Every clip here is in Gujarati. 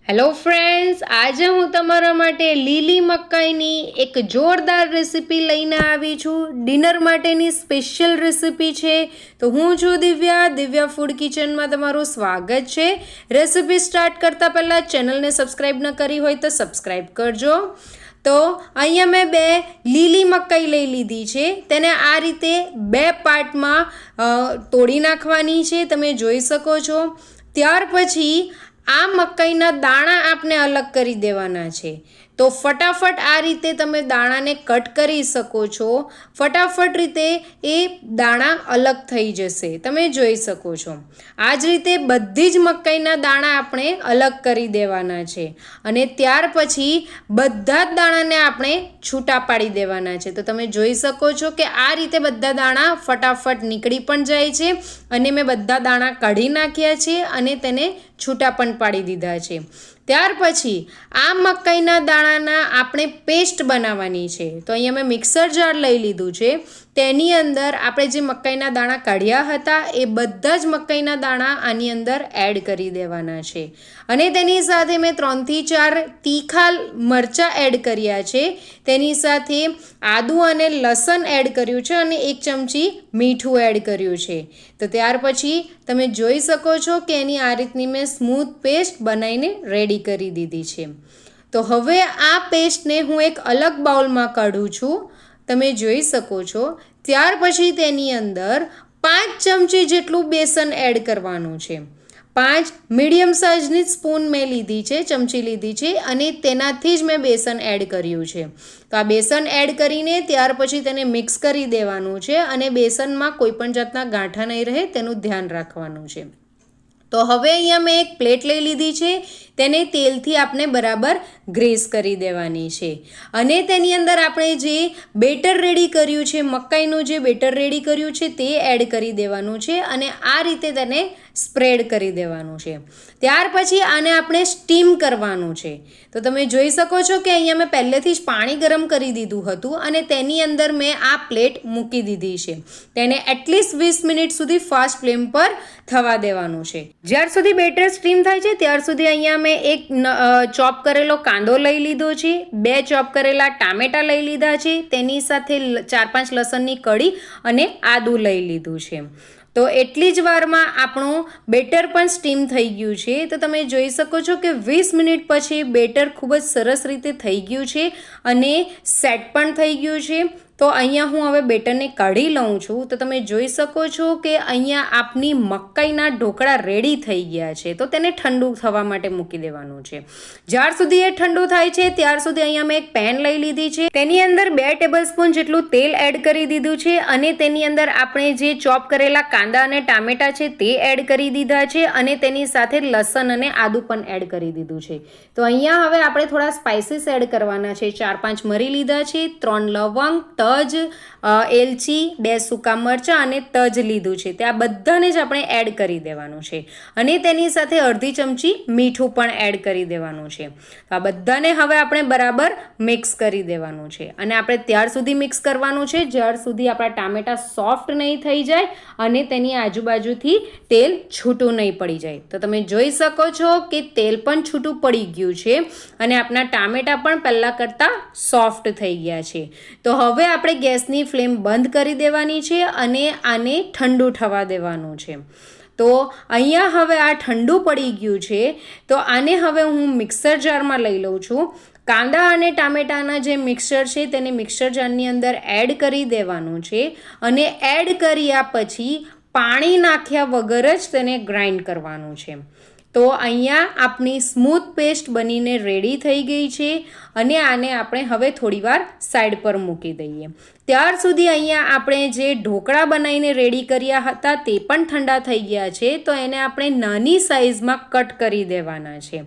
હેલો ફ્રેન્ડ્સ, આજે હું તમારા માટે લીલી મકાઈની એક જોરદાર રેસીપી લઈને આવી છું. ડિનર માટેની સ્પેશિયલ રેસીપી છે. તો હું છું દિવ્યા ફૂડ કિચનમાં તમારું સ્વાગત છે. રેસીપી સ્ટાર્ટ કરતાં પહેલાં ચેનલને સબસ્ક્રાઈબ ન કરી હોય તો સબસ્ક્રાઈબ કરજો. તો અહીંયા મેં 2 લીલી મકાઈ લઈ લીધી છે. તેને આ રીતે 2 પાર્ટમાં તોડી નાખવાની છે, તમે જોઈ શકો છો. ત્યાર પછી આ મકાઈના દાણા આપણે અલગ કરી દેવાના છે. તો ફટાફટ આ રીતે તમે દાણાને કટ કરી શકો છો. ફટાફટ રીતે એ દાણા અલગ થઈ જશે, તમે જોઈ શકો છો. આ જ રીતે બધી જ મકાઈના દાણા આપણે અલગ કરી દેવાના છે. અને ત્યાર પછી બધા જ દાણાને આપણે છૂટા પાડી દેવાના છે. તો તમે જોઈ શકો છો કે આ રીતે બધા દાણા ફટાફટ નીકળી પણ જાય છે. અને મેં બધા દાણા કાઢી નાખ્યા છે અને તેને છૂટા પણ પાડી દીધા છે. ત્યાર પછી આ મકાઈના દાણાના આપણે પેસ્ટ બનાવવાની છે. તો અહીંયા મેં મિક્સર જાર લઈ લીધું છે. તેની અંદર આપણે જે મકાઈના દાણા કાઢ્યા હતા એ બધા જ મકાઈના દાણા આની અંદર એડ કરી દેવાના છે. અને તેની સાથે મેં 3 થી 4 તીખા મરચાં એડ કર્યા છે. તેની સાથે આદું અને લસણ એડ કર્યું છે અને 1 ચમચી મીઠું એડ કર્યું છે. તો ત્યાર પછી તમે જોઈ શકો છો કે એની આ રીતની મેં સ્મૂથ પેસ્ટ બનાવીને રેડી કરી દીધી છે. તો હવે આ પેસ્ટને હું એક અલગ બાઉલમાં કાઢું છું, તમે જોઈ શકો છો. ત્યાર પછી તેની અંદર 5 ચમચી જેટલું બેસન એડ કરવાનું છે. 5 મીડિયમ સાઇઝની સ્પૂન મેં લીધી છે, ચમચી લીધી છે અને તેનાથી જ મેં બેસન એડ કર્યું છે. તો આ બેસન એડ કરીને ત્યાર પછી તેને મિક્સ કરી દેવાનું છે અને બેસનમાં કોઈ પણ જાતના ગાંઠા નહીં રહે તેનું ધ્યાન રાખવાનું છે. તો હવે અહીંયા મેં એક પ્લેટ લઈ લીધી છે. તેને તેલથી આપણે બરાબર ગ્રીસ કરી દેવાની છે. અને તેની અંદર આપણે જે બેટર રેડી કર્યું છે, મકાઈનું જે બેટર રેડી કર્યું છે તે એડ કરી દેવાનું છે અને આ રીતે તેને સ્પ્રેડ કરી દેવાનું છે. ત્યાર પછી આને આપણે સ્ટીમ કરવાનું છે. તો તમે જોઈ શકો છો કે અહીંયા મેં પહેલેથી જ પાણી ગરમ કરી દીધું હતું અને તેની અંદર મેં આ પ્લેટ મૂકી દીધી છે. તેને એટલીસ્ટ 20 મિનિટ સુધી ફાસ્ટ ફ્લેમ પર થવા દેવાનું છે. જ્યાર સુધી બેટર સ્ટીમ થાય છે ત્યાર સુધી અહીંયા મેં એક ચોપ કરેલો કાંદો લઈ લીધો છે, 2 ચોપ કરેલા ટામેટા લઈ લીધા છે, તેની સાથે 4-5 લસણની કળી અને આદું લઈ લીધું છે. તો એટલી જ વારમાં આપણું બેટર પણ સ્ટીમ થઈ ગયું છે. તો તમે જોઈ શકો છો કે 20 મિનિટ પછી બેટર ખૂબ જ સરસ રીતે થઈ ગયું છે અને સેટ પણ થઈ ગયું છે. તો અહીંયા હું હવે બેટરને કાઢી લઉં છું. તો તમે જોઈ શકો છો કે અહીંયા આપની મકાઈના ઢોકળા રેડી થઈ ગયા છે. તો તેને ઠંડુ થવા માટે મૂકી દેવાનું છે. જ્યાર સુધી એ ઠંડુ થાય છે ત્યાર સુધી અહીંયા મેં એક પેન લઈ લીધી છે. તેની અંદર 2 ટેબલસ્પૂન જેટલું તેલ એડ કરી દીધું છે અને તેની અંદર આપણે જે ચોપ કરેલા કાંદા અને ટામેટા છે તે એડ કરી દીધા છે અને તેની સાથે લસણ અને આદું પણ એડ કરી દીધું છે. તો અહીંયા હવે આપણે થોડા સ્પાઇસીસ એડ કરવાના છે. 4-5 મરી લીધા છે, 3 લવંગ, તજ, એલચી, 2 સૂકા મરચાં અને તજ લીધું છે. તે આ બધાને જ આપણે એડ કરી દેવાનું છે અને તેની સાથે અડધી ચમચી મીઠું પણ એડ કરી દેવાનું છે. તો આ બધાને હવે આપણે બરાબર મિક્સ કરી દેવાનું છે અને આપણે ત્યાર સુધી મિક્સ કરવાનું છે જ્યાર સુધી આપણા ટામેટા સોફ્ટ નહીં થઈ જાય અને તેની આજુબાજુથી તેલ છૂટું નહીં પડી જાય. તો તમે જોઈ શકો છો કે તેલ પણ છૂટું પડી ગયું છે અને આપણા ટામેટા પણ પહેલાં કરતાં સોફ્ટ થઈ ગયા છે. તો હવે આપણે ગેસની ફ્લેમ બંધ કરી દેવાની છે અને આને ઠંડુ થવા દેવાનું છે. તો અહીંયા હવે આ ઠંડુ પડી ગયું છે. તો આને હવે હું મિક્સર જારમાં લઈ લઉં છું. કાંદા અને ટામેટાના જે મિક્સર છે તેને મિક્સર જારની અંદર એડ કરી દેવાનું છે અને એડ કર્યા પછી પાણી નાખ્યા વગર જ તેને ગ્રાઇન્ડ કરવાનું છે. તો અહીંયા આપણી સ્મૂથ પેસ્ટ બનીને રેડી થઈ ગઈ છે અને આને આપણે હવે થોડીવાર સાઈડ પર મૂકી દઈએ. ત્યાર સુધી અહીંયા આપણે જે ઢોકળા બનાવીને રેડી કર્યા હતા તે પણ ઠંડા થઈ ગયા છે. તો એને આપણે નાની સાઇઝમાં કટ કરી દેવાના છે.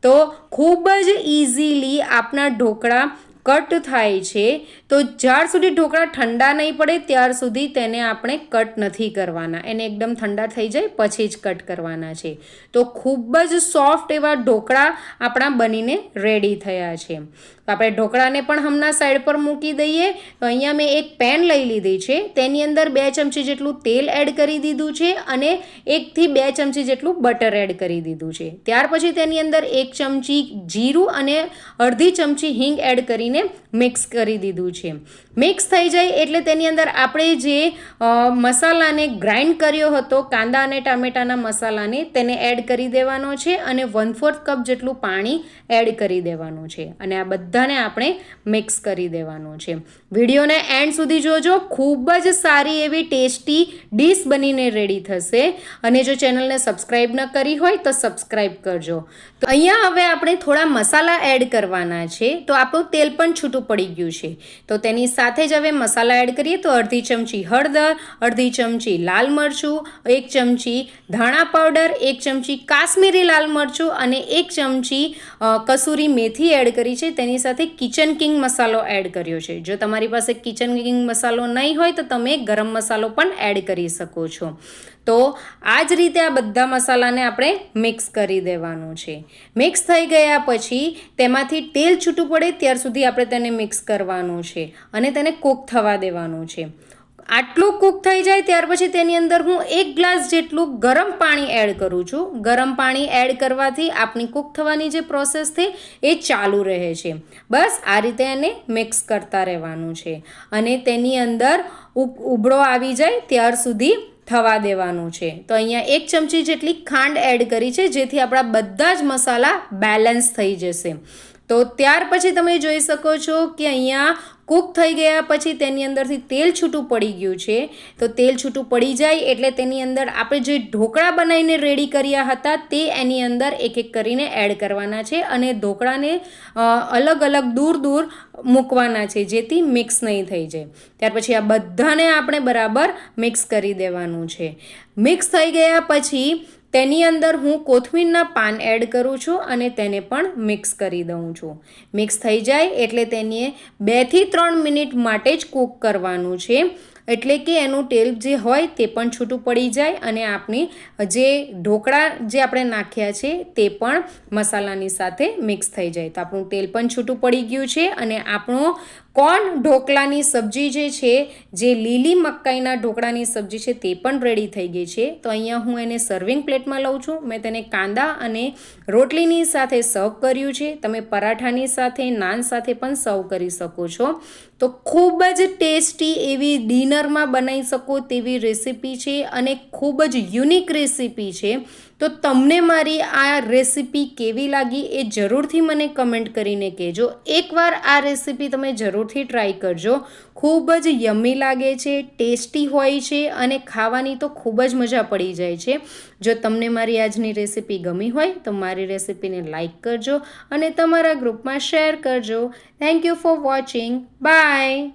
તો ખૂબ જ ઇઝીલી આપણા ઢોકળા કટ થાય છે, તો જ્યાર સુધી ઢોકળા ઠંડા નહીં પડે ત્યાર સુધી તેને આપણે કટ નથી કરવાના. એને એકદમ ઠંડા થઈ જાય પછી જ કટ કરવાના છે. તો ખૂબ જ સોફ્ટ એવા ઢોકળા આપણા બનીને રેડી થયા છે. તો આપણે ઢોકળાને પણ હમણાં સાઈડ પર મૂકી દઈએ. તો અહીંયા મેં એક પેન લઈ લીધી છે, તેની અંદર 2 ચમચી જેટલું તેલ એડ કરી દીધું છે અને 1 થી 2 ચમચી જેટલું બટર એડ કરી દીધું છે. ત્યાર પછી તેની અંદર 1 ચમચી જીરું અને અડધી ચમચી હિંગ એડ કરીને મિક્સ કરી દીધું છે. મિક્સ થઈ જાય એટલે તેની અંદર આપણે જે મસાલાને ગ્રાઇન્ડ કર્યો હતો, કાંદા અને ટામેટાના મસાલાને, તેને એડ કરી દેવાનો છે અને 1/4 કપ જેટલું પાણી એડ કરી દેવાનું છે અને આ બધાને આપણે મિક્સ કરી દેવાનું છે. વિડીયોને એન્ડ સુધી જોજો, ખૂબ જ સારી એવી ટેસ્ટી ડીશ બનીને રેડી થશે. અને જો ચેનલને સબસ્ક્રાઈબ ન કરી હોય તો સબસ્ક્રાઈબ કરજો. તો અહીંયા હવે આપણે થોડા મસાલા એડ કરવાના છે. તો આપણું તેલ પણ છૂટું પડી ગયું છે, તો તેની સાથે જ હવે મસાલા એડ કરીએ. તો અડધી ચમચી હળદર, અડધી ચમચી લાલ મરચું, 1 ચમચી ધાણા પાવડર, 1 ચમચી કાશ્મીરી લાલ મરચું અને 1 ચમચી કસૂરી મેથી એડ કરી છે. તેની સાથે કિચન કિંગ મસાલો એડ કર્યો છે. જો તમારી પાસે કિચન કિંગ મસાલો નહીં હોય તો તમે ગરમ મસાલો પણ એડ કરી શકો છો. તો આ જ રીતે આ બધા મસાલાને આપણે મિક્સ કરી દેવાનું છે. મિક્સ થઈ ગયા પછી તેમાંથી તેલ છૂટું પડે ત્યાર સુધી આપણે તેને મિક્સ કરવાનું છે અને તેને કૂક થવા દેવાનું છે. આટલું કૂક થઈ જાય ત્યાર પછી તેની અંદર હું 1 ગ્લાસ જેટલું ગરમ પાણી એડ કરું છું. ગરમ પાણી એડ કરવાથી આપણી કૂક થવાની જે પ્રોસેસ છે એ ચાલુ રહે છે. બસ આ રીતે એને મિક્સ કરતા રહેવાનું છે અને તેની અંદર ઉબળો આવી જાય ત્યાર સુધી થવા દેવાનું છે. તો અહીંયા 1 ચમચી જેટલી ખાંડ એડ કરી છે, જેથી આપણા બધા જ મસાલા બેલેન્સ થઈ જશે. તો ત્યાર પછી તમે જોઈ શકો છો કે અહીંયા કૂક થઈ ગયા પછી તેની અંદરથી તેલ છૂટું પડી ગયું છે. તો તેલ છૂટું પડી જાય એટલે તેની અંદર આપણે જે ઢોકળા બનાવીને રેડી કર્યા હતા તે એની અંદર એક એક કરીને એડ કરવાના છે અને ઢોકળાને અલગ અલગ દૂર દૂર મૂકવાના છે, જેથી મિક્સ નહીં થઈ જાય. ત્યાર પછી આ બધાને આપણે બરાબર મિક્સ કરી દેવાનું છે. મિક્સ થઈ ગયા પછી તેની અંદર હું કોથમીરના પાન એડ કરું છું અને તેને પણ મિક્સ કરી દઉં છું. મિક્સ થઈ જાય એટલે તેને 2 થી 3 મિનિટ માટે જ કૂક કરવાનું છે, એટલે કે એનું તેલ જે હોય તે પણ છૂટું પડી જાય અને આપણી જે ઢોકળા જે આપણે નાખ્યા છે તે પણ મસાલાની સાથે મિક્સ થઈ જાય. તો આપણું તેલ પણ છૂટું પડી ગયું છે અને આપણો કોર્ન ઢોકળાની સબ્જી જે છે, જે લીલી મકાઈના ઢોકળાની સબ્જી છે તે પણ રેડી થઈ ગઈ છે. તો અહીંયા હું એને સર્વિંગ પ્લેટમાં લઉં છું. મેં તેને કાંદા અને રોટલીની સાથે સર્વ કર્યું છે. તમે પરાઠાની સાથે, નાન સાથે પણ સર્વ કરી શકો છો. તો ખૂબ જ ટેસ્ટી એવી ડિનરમાં બનાવી શકો તેવી રેસીપી છે અને ખૂબ જ યુનિક રેસીપી છે. તો તમને મારી આ રેસીપી કેવી લાગી એ જરૂરથી મને કમેન્ટ કરીને કહેજો. એકવાર આ રેસીપી તમે જરૂરથી ટ્રાય કરજો. ખૂબ જ યમ્મી લાગે છે, ટેસ્ટી હોય છે અને ખાવાની તો ખૂબ જ મજા પડી જાય છે. જો તમને મારી આજની રેસીપી ગમી હોય તો મારી રેસીપીને લાઈક કરજો અને તમારા ગ્રુપમાં શેર કરજો. Thank you for watching. By.